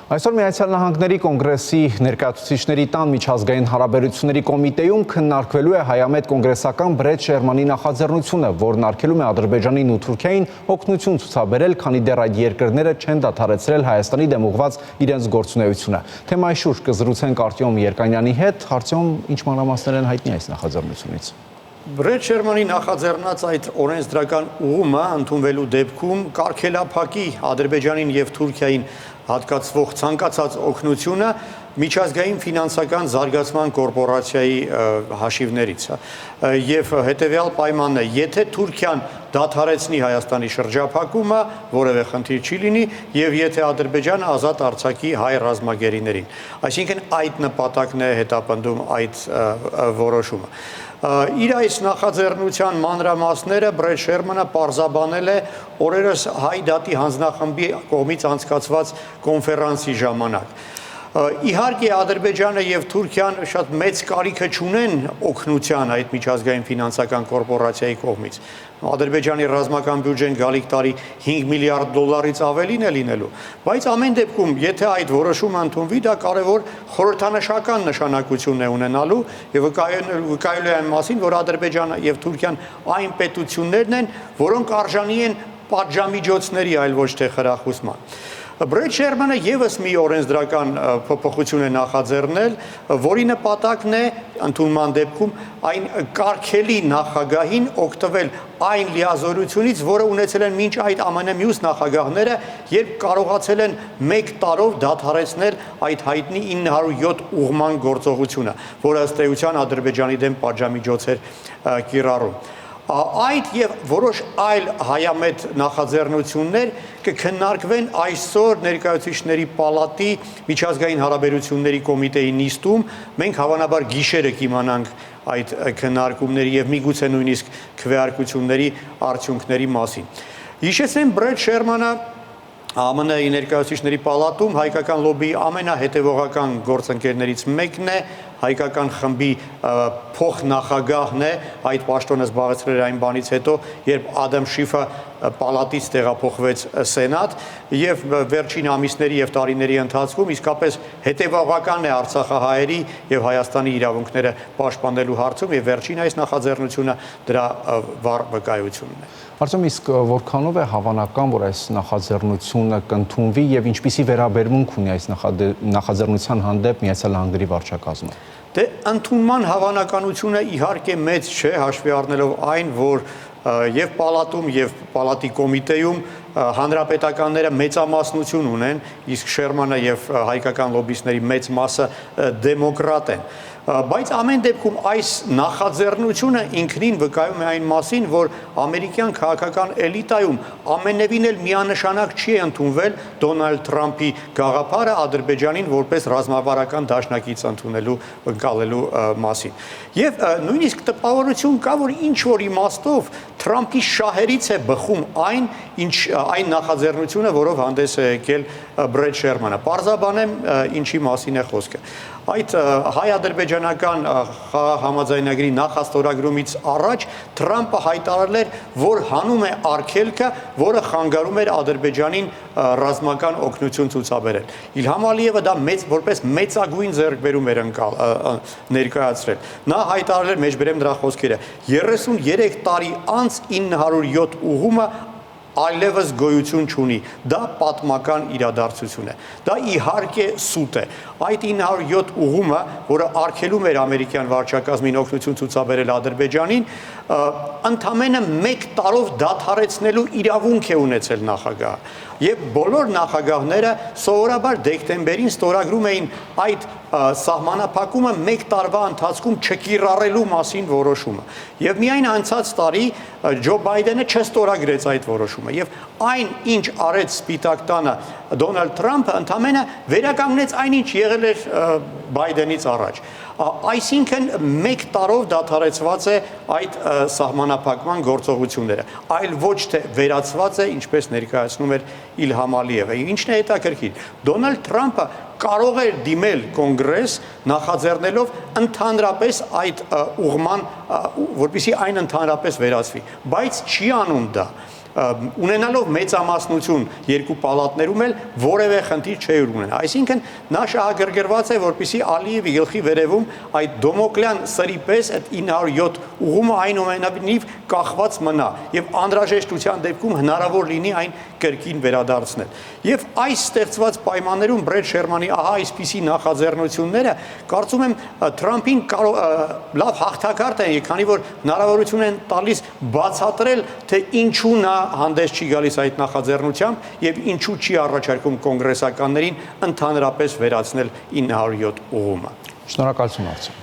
Այսօր Միացյալ Նահանգների կոնգրեսի ներկայացուցիչների տան միջազգային հարաբերությունների կոմիտեում քննարկվելու է հայամետ կոնգրեսական Բրեդ Շերմանի նախաձեռնությունը, որն արգելում է Ադրբեջանին ու Թուրքիային օգնություն ցուցաբերել, քանի դեռ այդ երկրները չեն դադարեցրել Հայաստանի դեմ ուղղված իրենց գործունեությունը։ Թեմայի շուրջ կզրուցենք Արտյոմ Երկանյանի հետ։ Արտյոմ, ինչ մանրամասներ են հայտնի այս նախաձեռնությունից։ Բրեդ Շերմանի նախաձեռնած այդ օրենսդրական ուղումը ընդունվելու դեպքում կարգելափակի Ադրբեջանին եւ Թուրքիային հատկացվող ցանկացած օգնությունը միջազգային ֆինանսական զարգացման կորպորացիայի հաշիվներից եւ հետեւյալ պայմանն է, եթե Թուրքիան դադարեցնի Հայաստանի շրջափակումը, որևէ խնդիր չի լինի եւ եթե Ադրբեջանը ազատ արձակի հայ ռազմագերիներին։ Այսինքն այդ նպատակն է հետապնդում այդ որոշումը։ Իր այս նախաձեռնության մանրամասները Բրեդ Շերմանը պարզաբանել է օրերս Հայ դատի հանձնախմբի կողմից անցկացված կոնֆերանսի ժամանակ։ Իհարկե Ադրբեջանը եւ Թուրքիան շատ մեծ կարիք չունեն օգնության այդ միջազգային ֆինանսական կորպորացիայի կողմից։ Ադրբեջանի ռազմական բյուջեն գալիք տարի 5 միլիարդ դոլարից ավելին է լինելու, բայց ամեն դեպքում, եթե այդ որոշումը ընդունվի, դա կարևոր խորհրդանշական նշանակություն է ունենալու եւ վկայելու է այն մասին, որ Ադրբեջանը եւ Թուրքիան այն պետություններն են, որոնք արժանի են պատժամիջոցների, այլ ոչ թե խրախուսման։ Բրեդ Շերմանը եւս մի օրենսդրական փոփոխություն է նախաձեռնել, որի նպատակն է ընդունման դեպքում այն կարգելի նախագահին օգտվել այն լիազորությունից, որը ունեցել են մինչ այդ ԱՄՆ մյուս նախագահները, երբ կարողացել են 1 տարով դադարեցնել այդ հայտնի 907 ուղման գործողությունը, որը ըստ էության Ադրբեջանի դեմ պատժամիջոց էր կիրառում։ Այդ եւ որոշ այլ հայամետ նախաձեռնություններ կքննարկվեն այսօր ներկայացուցիչների պալատի միջազգային հարաբերությունների կոմիտեի նիստում։ Մենք հավանաբար գիշերը կիմանանք այդ քննարկումների եւ միգուցե նույնիսկ քվեարկությունների արդյունքների մասին։ Հիշեցնեմ, Բրեդ Շերմանը ԱՄՆ-ի ներկայացուցիչների պալատում հայկական լոբբիի ամենահետևողական գործընկերներից մեկն է, հայկական խմբի փոխնախագահն է, այդ պաշտոնը զբաղեցրել այն բանից հետո, երբ Ադամ Շիֆը պալատից տեղափոխվեց Սենատ եւ վերջին ամիսների եւ տարիների ընթացքում իսկապես հետևողական է Արցախահայերի եւ Հայաստանի իրավունքները պաշտպանելու հարցում եւ վերջին այս նախաձեռնությունը դրա վառ վկայությունն է։ Արտյոմ, իսկ որքանով է հավանական, որ այս նախաձեռնությունը կընդունվի եւ ինչպիսի վերաբերմունք ունի այս նախաձեռնության հանդեպ Միացյալ Նահանգների վարչակազմը։ Դե ընդունման հավանականությունը իհարկե մեծ չէ, հաշվի առնելով այն, որ եւ պալատում եւ պալատի կոմիտեում հանրապետականները մեծամասնություն ունեն, իսկ Շերմանը եւ հայկական լոբբիստների մեծ մասը դեմոկրատ են։ Բայց ամեն դեպքում այս նախաձեռնությունը ինքնին վկայում է այն մասին, որ ամերիկյան քաղաքական էլիտայում ամենևին էլ միանշանակ չի ընդունվել Դոնալդ Թրամփի գաղափարը Ադրբեջանին որպես ռազմավարական դաշնակից ընդունելու ընկալելու մասին։ Եվ նույնիսկ տպավորություն կա, որ ինչ որ իմաստով Թրամփի շահերից է բխում այն նախաձեռնությունը, որով հանդես է եկել Բրեդ Շերմանը։ Պարզաբանեմ ինչի մասին է խոսքը։ Այդ հայ-ադրբեջանական համաձայնագրի նախաստորագրումից առաջ Թրամփը հայտարարել էր, որ հանում է արգելքը, որը խանգարում էր Ադրբեջանին ռազմական օգնություն ցուցաբերել։ Իլհամ Ալիևը դա որպես մեծագույն ձեռքբերում էր ներկայացրել։ Նա հայտարարել էր, մեջբերեմ նրա խոսքերը, 33 տարի անց 907 ուղումը այլևս գոյություն չունի, դա պատմական իրադարձություն է, դա իհարկե սուտ է, այդ 907 ուղումը, որը արգելում էր ամերիկյան վարչակազմին օգնություն ցուցաբերել Ադրբեջանին, ընդամենը 1 տարով դադարեցնելու իրավունք է ունեցել նախագահը, եւ բոլոր նախագահները սովորաբար դեկտեմբերին ստորագրում էին այդ սահմանափակումը 1 տարվա ընթացքում չկիրառելու մասին որոշումը, եւ միայն անցած տարի Ջո Բայդենը չստորագրեց այդ որոշումը եւ այն ինչ արեց Սպիտակ տանը Դոնալդ Թրամփը ընդամենը վերականգնեց այնինչ եղել էր Բայդենից առաջ։ Այսինքն 1 տարով դադարեցված է այդ սահմանափակման գործողությունները, այլ ոչ թե վերացված է, ինչպես ներկայացնում էր Իլհամ Ալիևը։ Ինչն է հետաքրքիր, Դոնալդ Թրամփը կարող էր դիմել կոնգրես նախաձեռնելով ընդհանրապես այդ ուղման, որպեսզի այն ընդհանրապես վերացվի, բայց չի անում դա։ ունենալով մեծամասնություն երկու պալատներում էլ որևէ խնդիր չէ ունենա։ Այսինքն նա շահագրգռված է, որպեսզի Ալիևի գլխի վերևում այդ Դոմոկլյան սրի պես այդ 907 ուղումը այնուամենայնիվ կախված մնա եւ անհրաժեշտության դեպքում հնարավոր լինի այն կրկին վերադարձնել։ Եվ այս ստեղծված պայմաններում Բրեդ Շերմանի ահա այսպիսի նախաձեռնությունները կարծում եմ Թրամփին լավ հաղթակարդ են, քանի որ հնարավորություն են տալիս բացատրել, թե ինչու նա հանդես չի գալիս այդ նախաձեռնությամբ եւ ինչու չի առաջարկում կոնգրեսականներին ընդհանրապես վերացնել 907 ուղումը։ Շնորհակալություն, Արծի։